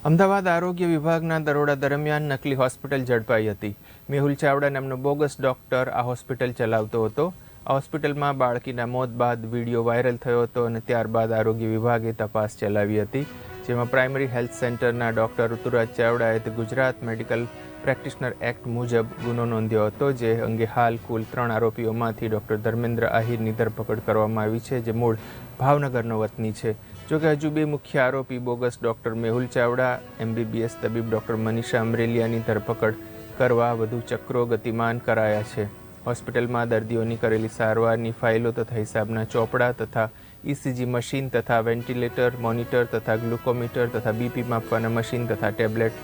અમદાવાદ આરોગ્ય વિભાગના દરોડા દરમિયાન નકલી હોસ્પિટલ ઝડપાઈ હતી। મેહુલ ચાવડા નામનો બોગસ ડોક્ટર આ હોસ્પિટલ ચલાવતો હતો। આ હોસ્પિટલમાં બાળકીના મોત બાદ વિડીયો વાયરલ થયો હતો અને ત્યારબાદ આરોગ્ય વિભાગે તપાસ ચલાવી હતી, જેમાં પ્રાઇમરી હેલ્થ સેન્ટરના ડોક્ટર ઋતુરાજ ચાવડાએ ગુજરાત મેડિકલ પ્રેક્ટિશનર એક્ટ મુજબ ગુનો નોંધ્યો હતો, જે અંગે હાલ કુલ 3 આરોપીઓમાંથી ડોક્ટર ધર્મેન્દ્ર આહિરની ધરપકડ કરવામાં આવી છે, જે મૂળ ભાવનગરનો વતની છે। જોકે હજુ 2 મુખ્ય આરોપી bogus doctor Mehul Chavda, MBBS તબીબ ડોક્ટર મનીષા અમરેલિયાની ધરપકડ કરવા વધુ ચક્રો ગતિમાન કરાયા છે। હોસ્પિટલમાં દર્દીઓની કરેલી સારવારની ફાઇલો તથા હિસાબના ચોપડા તથા ECG મશીન તથા વેન્ટિલેટર, મોનિટર તથા ગ્લુકોમીટર તથા BP માપવાના મશીન તથા ટેબ્લેટ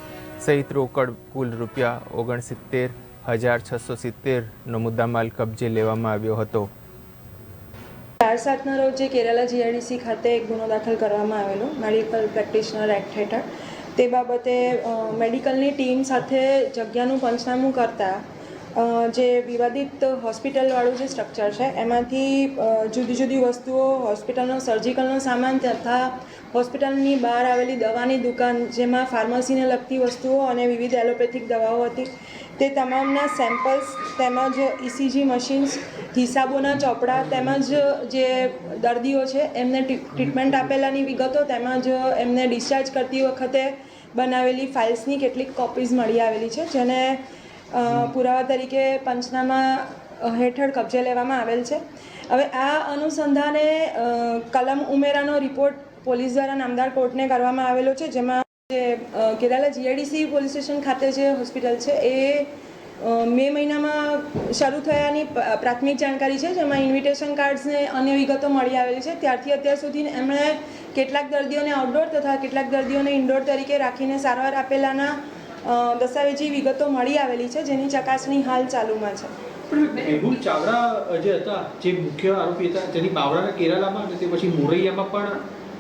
સહિત રોકડ કુલ ₹69,670નો મુદ્દામાલ કબજે લેવામાં આવ્યો હતો। 4/7ના રોજ જે કેરાલા GIDC ખાતે એક ગુનો દાખલ કરવામાં આવેલો મેડિકલ પ્રેક્ટિશનર એક્ટ હેઠળ, તે બાબતે મેડિકલની ટીમ સાથે જગ્યાનું પંચનામું કરતા જે વિવાદિત હોસ્પિટલવાળું જે સ્ટ્રક્ચર છે એમાંથી જુદી જુદી વસ્તુઓ, હોસ્પિટલનો સર્જિકલનો સામાન તથા હોસ્પિટલની બહાર આવેલી દવાની દુકાન, જેમાં ફાર્મસીને લગતી વસ્તુઓ અને વિવિધ એલોપેથિક દવાઓ હતી, તે તમામના સેમ્પલ્સ તેમજ ECG મશીન્સ, હિસાબોના ચોપડા તેમજ જે દર્દીઓ છે એમને ટ્રીટમેન્ટ આપેલાની વિગતો તેમજ એમને ડિસ્ચાર્જ કરતી વખતે બનાવેલી ફાઇલ્સની કેટલીક કોપીઝ મળી આવેલી છે, જેને પુરાવા તરીકે પંચનામા હેઠળ કબજે લેવામાં આવેલ છે। હવે આ અનુસંધાને કલમ ઉમેરાનો રિપોર્ટ પોલીસ દ્વારા નામદાર કોર્ટને કરવામાં આવેલો છે, જેમાં જે કેરાલા GIDC પોલીસ સ્ટેશન ખાતે જે હોસ્પિટલ છે એ મે મહિનામાં શરૂ થયાની પ્રાથમિક જાણકારી છે, જેમાં ઇન્વિટેશન કાર્ડ્સને અન્ય વિગતો મળી આવેલી છે। ત્યારથી અત્યાર સુધી એમણે કેટલાક દર્દીઓને આઉટડોર તથા કેટલાક દર્દીઓને ઇન્ડોર તરીકે રાખીને સારવાર આપેલાના દસ્તાવેજી વિગતો મળી આવેલી છે, જેની ચકાસણી હાલ ચાલુમાં છે। મેહુલ ચાવડા જે હતા, જે મુખ્ય આરોપી હતા, તેની બાવળાના કેરાલામાં અને તે પછી મોરૈયામાં પણ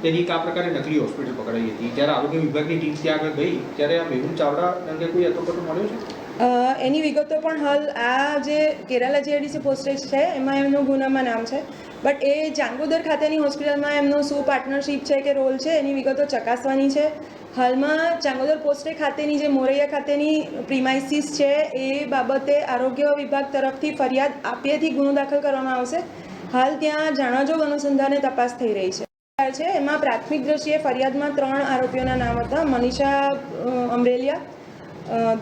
તેની આ પ્રકારે નકલી હોસ્પિટલ પકડાઈ હતી। જ્યારે આરોગ્ય વિભાગની ટીમ ત્યાં આગળ ગઈ ત્યારે આ મેહુલ ચાવડા અંગે કોઈ અટકળો મળ્યો છે? એની વિગતો પણ હાલ આ જે કેરાલા GIDC પોસ્ટેજ છે એમાં એમનું ગુનામાં નામ છે, બટ એ ચાંગોદર ખાતેની હોસ્પિટલમાં એમનો શું પાર્ટનરશિપ છે કે રોલ છે એની વિગતો ચકાસવાની છે। હાલમાં ચાંગોદર પોસ્ટે ખાતેની જે મોરૈયા ખાતેની પ્રિમાઇસીસ છે એ બાબતે આરોગ્ય વિભાગ તરફથી ફરિયાદ આપીએથી ગુનો દાખલ કરવામાં આવશે। હાલ ત્યાં જાણવાજોગ અનુસંધાને તપાસ થઈ રહી છે। એમાં પ્રાથમિક દ્રષ્ટિએ ફરિયાદમાં 3 આરોપીઓના નામ હતા: મનીષા અમરેલિયા,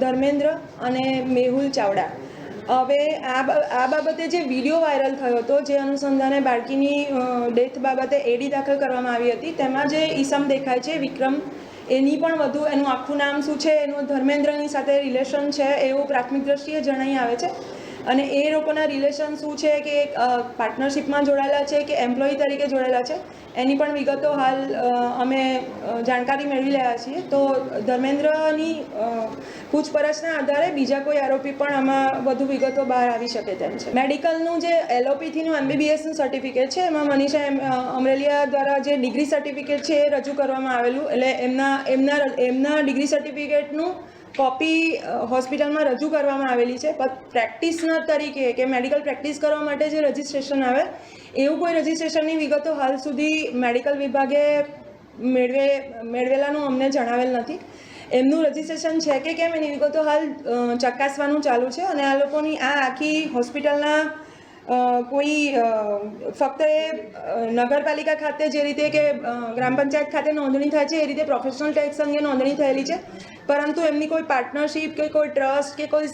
ધર્મેન્દ્ર અને મેહુલ ચાવડા। હવે આ બાબતે જે વિડીયો વાયરલ થયો હતો, જે અનુસંધાને બાળકીની ડેથ બાબતે AD દાખલ કરવામાં આવી હતી, તેમાં જે ઈસમ દેખાય છે વિક્રમ, એની પણ વધુ એનું આખું નામ શું છે, એનું ધર્મેન્દ્રની સાથે રિલેશન છે એવું પ્રાથમિક દ્રષ્ટિએ જણાઈ આવે છે। અને એ લોકોના રિલેશન શું છે, કે પાર્ટનરશિપમાં જોડાયેલા છે કે એમ્પ્લોયી તરીકે જોડાયેલા છે, એની પણ વિગતો હાલ અમે જાણકારી મેળવી રહ્યા છીએ। તો ધર્મેન્દ્રની પૂછપરછના આધારે બીજા કોઈ આરોપી પણ આમાં વધુ વિગતો બહાર આવી શકે તેમ છે। મેડિકલનું જે LOPથીનું MBBSનું સર્ટિફિકેટ છે, એમાં મનીષા અમરેલિયા દ્વારા જે ડિગ્રી સર્ટિફિકેટ છે એ રજૂ કરવામાં આવેલું, એટલે એમના ડિગ્રી સર્ટિફિકેટનું કોપી હોસ્પિટલમાં રજૂ કરવામાં આવેલી છે। પણ પ્રેક્ટિશનર તરીકે કે મેડિકલ પ્રેક્ટિસ કરવા માટે જે રજિસ્ટ્રેશન આવે એવું કોઈ રજિસ્ટ્રેશનની વિગતો હાલ સુધી મેડિકલ વિભાગે મેળવેલાનું અમને જણાવેલ નથી। એમનું રજિસ્ટ્રેશન છે કે કેમ એની વિગતો હાલ ચકાસવાનું ચાલુ છે। અને આ લોકોની આ આખી હોસ્પિટલના કોઈ ફક્ત એ નગરપાલિકા ખાતે જે રીતે કે ગ્રામ પંચાયત ખાતે નોંધણી થાય છે એ રીતે પ્રોફેશનલ ટેક્સ અંગે નોંધણી થયેલી છે, પરંતુ એમની કોઈ પાર્ટનરશિપ કે કોઈ ટ્રસ્ટ કે કોઈ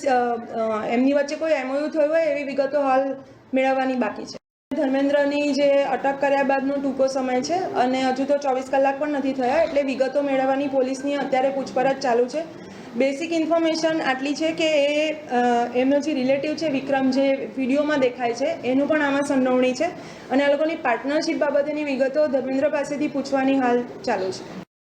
એમની વચ્ચે કોઈ MOU થયું હોય એવી વિગતો હાલ મેળવવાની બાકી છે। ધર્મેન્દ્રની જે અટક કર્યા બાદનો ટૂંકો સમય છે અને હજુ તો 24 કલાક પણ નથી થયા, એટલે વિગતો મેળવવાની પોલીસની અત્યારે પૂછપરછ ચાલુ છે। બેસિક ઇન્ફોર્મેશન આટલી છે કે એમનો જે રિલેટિવ છે વિક્રમ, જે વિડીયોમાં દેખાય છે, એનું પણ આમાં સંડોવણી છે અને આ લોકોની પાર્ટનરશિપ બાબતેની વિગતો ધર્મેન્દ્ર પાસેથી પૂછવાની હાલ ચાલુ છે।